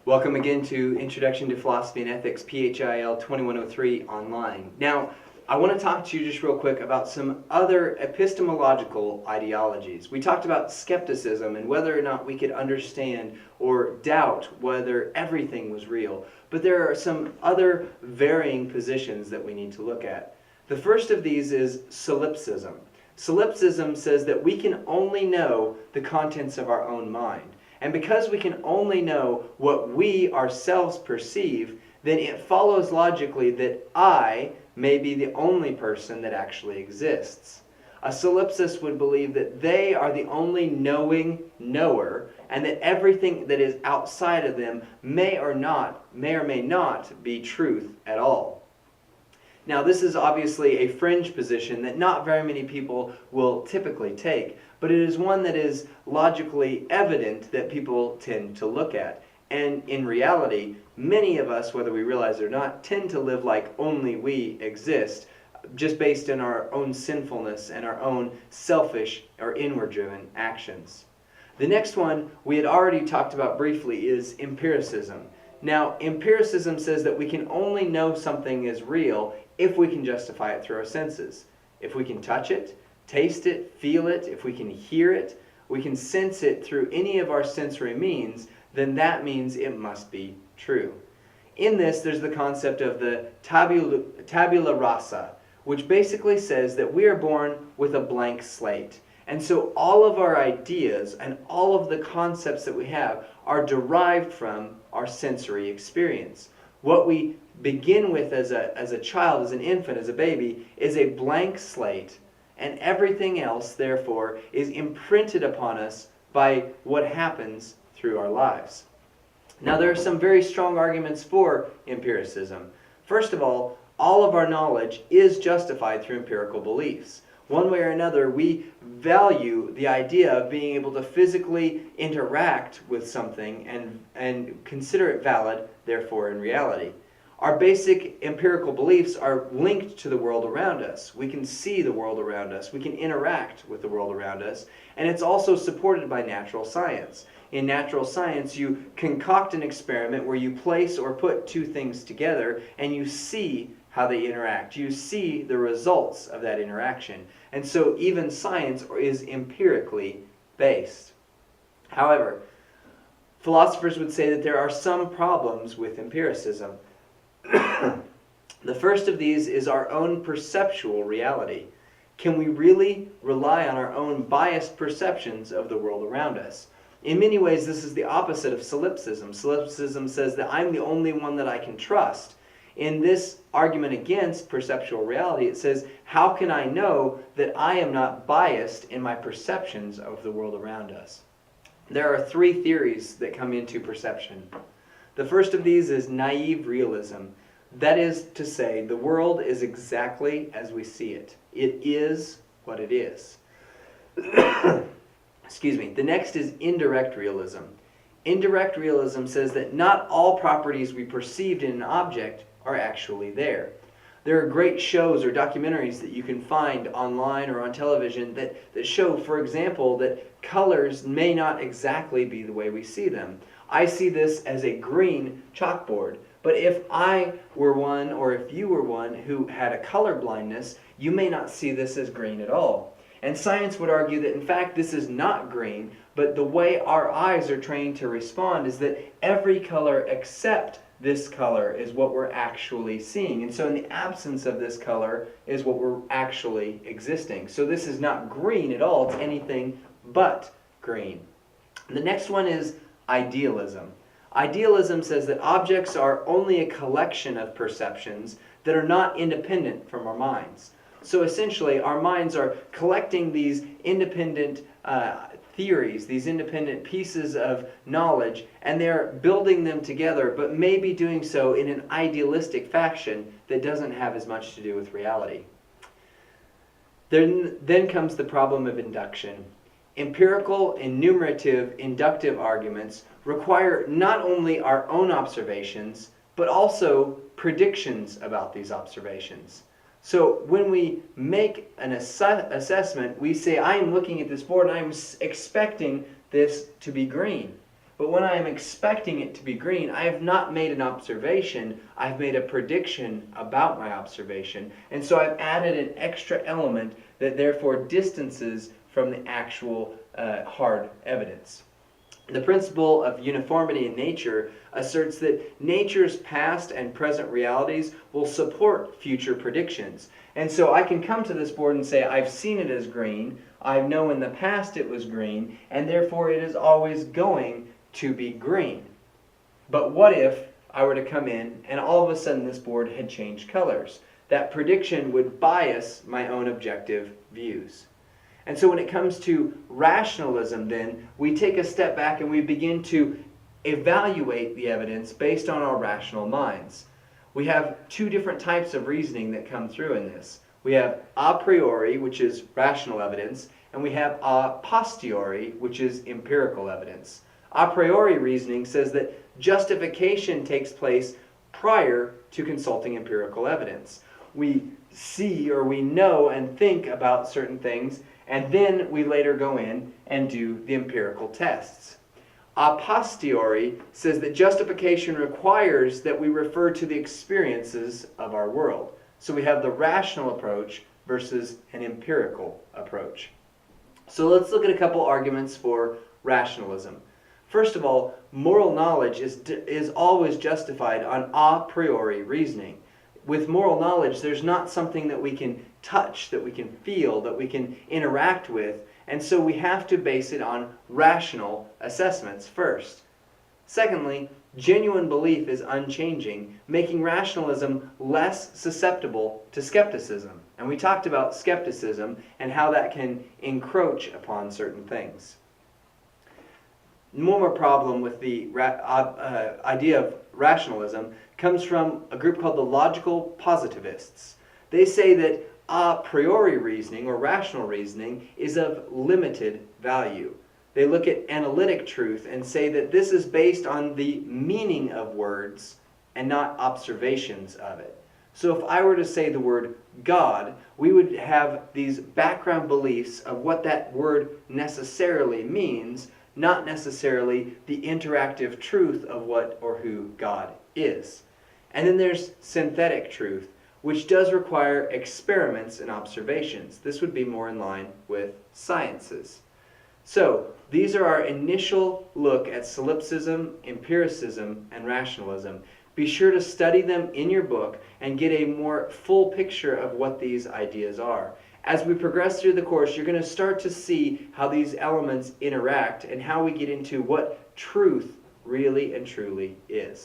Welcome again to Introduction to Philosophy and Ethics, PHIL 2103 online. Now, I want to talk to you just real quick about some other epistemological ideologies. We talked about skepticism and whether or not we could understand or doubt whether everything was real. But there are some other varying positions that we need to look at. The first of these is solipsism. Solipsism says that we can only know the contents of our own mind. And because we can only know what we ourselves perceive, then it follows logically that I may be the only person that actually exists. A solipsist would believe that they are the only knowing knower, and that everything that is outside of them may or may not be truth at all. Now, this is obviously a fringe position that not very many people will typically take, but it is one that is logically evident that people tend to look at. And in reality, many of us, whether we realize it or not, tend to live like only we exist, just based on our own sinfulness and our own selfish or inward-driven actions. The next one we had already talked about briefly is empiricism. Now, empiricism says that we can only know something is real if we can justify it through our senses. If we can touch it, taste it, feel it, if we can hear it, we can sense it through any of our sensory means, then that means it must be true. In this, there's the concept of the tabula rasa, which basically says that we are born with a blank slate. And so all of our ideas and all of the concepts that we have are derived from our sensory experience. What we begin with as a child, as an infant, as a baby, is a blank slate, and everything else, therefore, is imprinted upon us by what happens through our lives. Now, there are some very strong arguments for empiricism. First of all of our knowledge is justified through empirical beliefs. One way or another, we value the idea of being able to physically interact with something and consider it valid, therefore, in reality. Our basic empirical beliefs are linked to the world around us. We can see the world around us. We can interact with the world around us. And it's also supported by natural science. In natural science, you concoct an experiment where you place or put two things together and you see how they interact. You see the results of that interaction. And so even science is empirically based. However, philosophers would say that there are some problems with empiricism. The first of these is our own perceptual reality. Can we really rely on our own biased perceptions of the world around us? In many ways, this is the opposite of solipsism. Solipsism says that I'm the only one that I can trust. In this argument against perceptual reality, it says, how can I know that I am not biased in my perceptions of the world around us? There are three theories that come into perception. The first of these is naive realism. That is to say, the world is exactly as we see it. It is what it is. Excuse me. The next is indirect realism. Indirect realism says that not all properties we perceived in an object are actually there. There are great shows or documentaries that you can find online or on television that show, for example, that colors may not exactly be the way we see them. I see this as a green chalkboard, but if I were one or if you were one who had a color blindness, you may not see this as green at all. And science would argue that in fact this is not green, but the way our eyes are trained to respond is that every color except this color is what we're actually seeing. And so in the absence of this color is what we're actually existing. So this is not green at all, it's anything but green. The next one is idealism. Idealism says that objects are only a collection of perceptions that are not independent from our minds. So essentially, our minds are collecting these independent theories, these independent pieces of knowledge, and they're building them together, but maybe doing so in an idealistic fashion that doesn't have as much to do with reality. Then comes the problem of induction. Empirical, enumerative, inductive arguments require not only our own observations, but also predictions about these observations. So when we make an assessment, we say, I am looking at this board and I'm expecting this to be green. But when I am expecting it to be green, I have not made an observation, I've made a prediction about my observation. And so I've added an extra element that therefore distances from the actual hard evidence. The principle of uniformity in nature asserts that nature's past and present realities will support future predictions. And so I can come to this board and say, I've seen it as green, I know in the past it was green, and therefore it is always going to be green. But what if I were to come in and all of a sudden this board had changed colors? That prediction would bias my own objective views. And so when it comes to rationalism, then, we take a step back and we begin to evaluate the evidence based on our rational minds. We have two different types of reasoning that come through in this. We have a priori, which is rational evidence, and we have a posteriori, which is empirical evidence. A priori reasoning says that justification takes place prior to consulting empirical evidence. We see or we know and think about certain things, and then we later go in and do the empirical tests. A posteriori says that justification requires that we refer to the experiences of our world. So we have the rational approach versus an empirical approach. So let's look at a couple arguments for rationalism. First of all, moral knowledge is always justified on a priori reasoning. With moral knowledge, there's not something that we can touch, that we can feel, that we can interact with, and so we have to base it on rational assessments first. Secondly, genuine belief is unchanging, making rationalism less susceptible to skepticism. And we talked about skepticism and how that can encroach upon certain things. One more problem with the idea of rationalism comes from a group called the logical positivists. They say that a priori reasoning or rational reasoning is of limited value. They look at analytic truth and say that this is based on the meaning of words and not observations of it. So if I were to say the word God, we would have these background beliefs of what that word necessarily means, not necessarily the interactive truth of what or who God is. And then there's synthetic truth, which does require experiments and observations. This would be more in line with sciences. So these are our initial look at solipsism, empiricism, and rationalism. Be sure to study them in your book and get a more full picture of what these ideas are. As we progress through the course, you're going to start to see how these elements interact and how we get into what truth really and truly is.